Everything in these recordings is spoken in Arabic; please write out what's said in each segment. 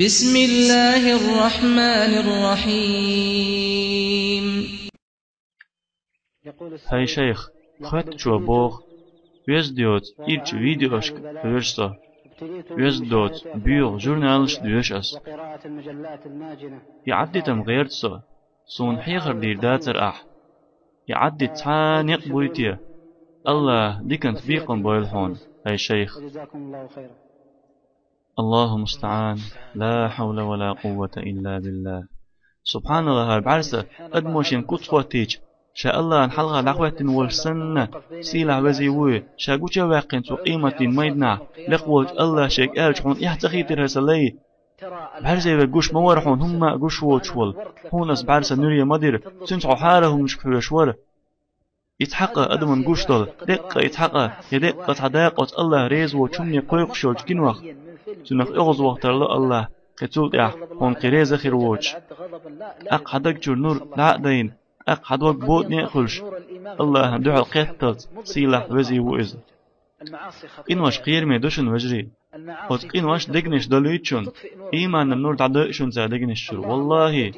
بسم الله الرحمن الرحيم. هاي شيخ خط شو بوخ ويزدوت إيج فيديوش فيرستا ويزدوت بيوغ جورنالش دوش أس يعدي تم غيرتسا سون حيخر دير داتر يعدي تانيق بويتيا الله ديكنت بيقن بويلحون هاي شيخ الله مستعان لا حول ولا قوة إلا بالله سبحان الله هاي بعرسة أدموشين كتفو تيج شاء الله الحلقة لغوة والسنة سيلة وزيوي شاقوشا واقين تو قيمة ميدنا لقوة الله شيك آلجحون يحتخيتر هسلي بعرسة وقوش مورحون هم قوش ووشول هونس بعرسة نوريا مدير تنشعو حالهم مشكفر شوال يتحقق أدم قوش دول دقة يتحقق يدقة تعداقة الله ريز وشمني قويق شوج كنوخ تنخ إغز وقتر الله كتول هون قريز أخير ووش أق حدك جور نور لعدين أق حدوك بوت نيخلش الله دعا القيتت سيلح وزي وإز إنواش قير ميدوشن وجري وط إنواش دقنش دلويتشون إيمان النور تعدقشون زا دقنش شر والله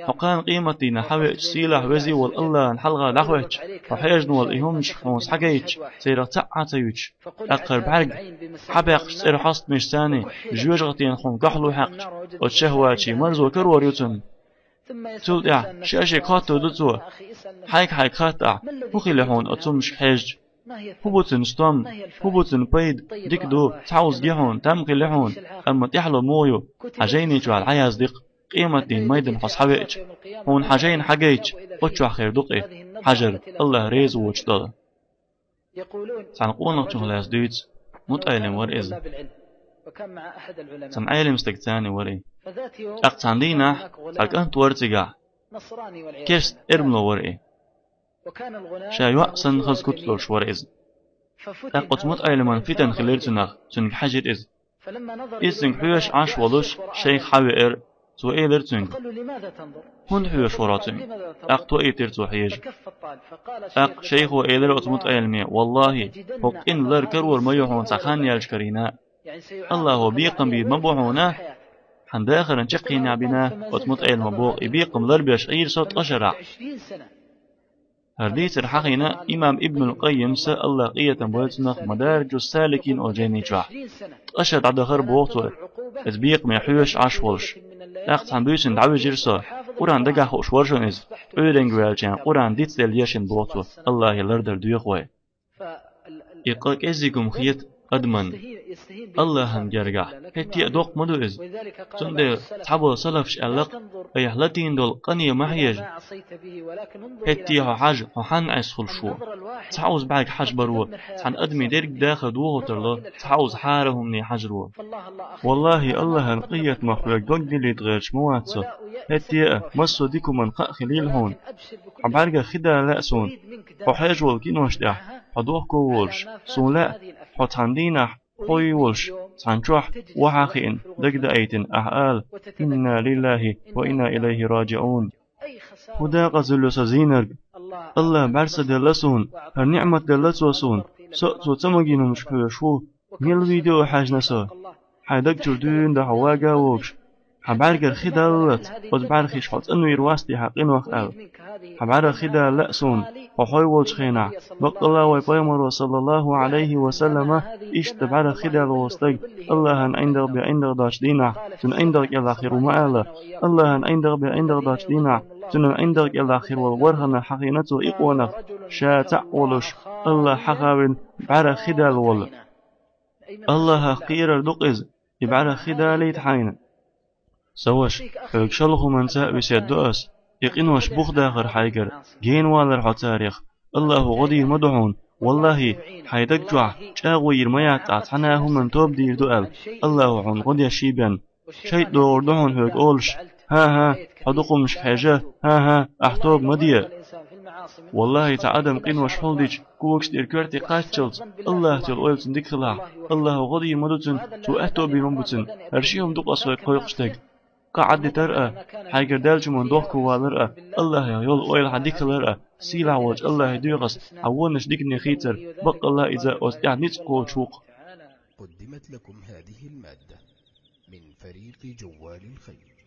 حقان قيمتي نحويج سيلح وزي والله نحلغا لحويج وحيجن والإهمش خموس حقيج سيرا تعاتيوش أقر بعرق حبيقش سير حصد مش ثاني جوجغتين خون قحلو حقش وتشهواتي مرزو كروريوتن تول شاشي قاتو دوتو حيك خاتع بخي لحون أتمش حيج هبوتن ستام هبوتن بيد ديك دو تعوز جيهون تامقي لحون أما تحلو مويو حجيني جو العياز ديق قيمة دين ميدن حص حبيج هون حجين حقيج وتشو خير دقي حجر الله ريز ووجدال سعنقون نقشن غلاس دويت متأيلم ورئز سمعيلم استكتاني ورئي أقتان دينا تلقان تورتقع كيست إرملو ورئي شاي وقسن خز كتلوش ورئز أقت متأيلمان فتن خليرتناغ تنك حجر إز إذن حيوش عاش ولوش شيخ حوئر تو إيلر تنك هون حيوش وراتنك أق تو إيتر تو حيج أق شيخ وإيلر أتمت أيلمي والله فوق إن لر كرور ميوحون سخان يالشكرينا الله هو بيقم بيد مبوحونا حن داخل نشقين عبنا أتمت أيل مبوغ إبيقم لر بيشغير صوت أشرع هرديت الحقينا إمام ابن القيم سأل الله قية بويتنخ مدارج السالكين أو جيني جاح أشهد عدا خرب وقته إذبيق ما يحيوش عشولش أخت حندويشن دعوي جرسا قرآن دقا خوش ورشون إز أولنج والجان قرآن ديت لليشن بوقته الله يلردر دويخوي إقاك إزيكم خيط قدمن الله هم جرجع هتي أدوق مدو إز تند تحبو صلفش ألق أيحلتين دول قنية محيج هتي حاج حان عسخل شو تعوز بعد حاج برو عن أدمي ديرك داخل دوه ترلا تعوز حارهم ني حجروا والله الله القية مخلوق دق اللي تغيرش مواتسو هتي مسو ديكو من قا خليل هون عبارجة خدا لأسون وحاج والكين وشدع حدوه كوولش سون لا حتندينا خوي ولش تنجح وحاخين دقد أيتن أحال إنا لله وإنا إليه راجعون هدا قزل سزينر الله برس دلسون هر نعمة دلسوسون سأتو تمجين مشكلة شو ميل فيديو حاج نسا حيدك جردون ده هواجا ووكش حبارجر خدالت وزبارخيش حط انو يرواستي حقين وقال حبار خدال لأسون وحوي والشخينع بق الله ويبايمر صلى الله عليه وسلم اشتبار خدال وستق الله ان عندك بعندك داش دينا تن عندك الاخر ومعالا الله ان عندك بعندك داش دينا تن عندك الاخر والورهن حقينته اقوانا شاتع ولش الله حقاون بعر خدال ول الله قير الدقز يبعر خدالي تحين سوش فيكشلخو من ساء بسيد دؤس يقينوش بوخ داخر حيقر جين والر حو تاريخ الله غدي مدعون والله حيدك جوع شاغو يرميات عطحناه من توب دير دؤل الله عن غدي شيبان شيط دور دعون هيك أولش ها حدقو مش حاجة ها أحتوب مدية والله تعدم قينوش حولديج كوكش دير كورتي قاتشلت الله تل أولتن ديك خلاع الله غدي مدوتن تو أحتوب بمبوتن هرشيهم دقص ويقويقشتك قعد ترأى حيقر دالج من دوخ والرأى الله يول أويل حديك لرأى سيلع وج الله يديغس عوونش ديك نخيتر بق الله إذا أستع نتقو شوق. قدمت لكم هذه المادة من فريق جوال الخير.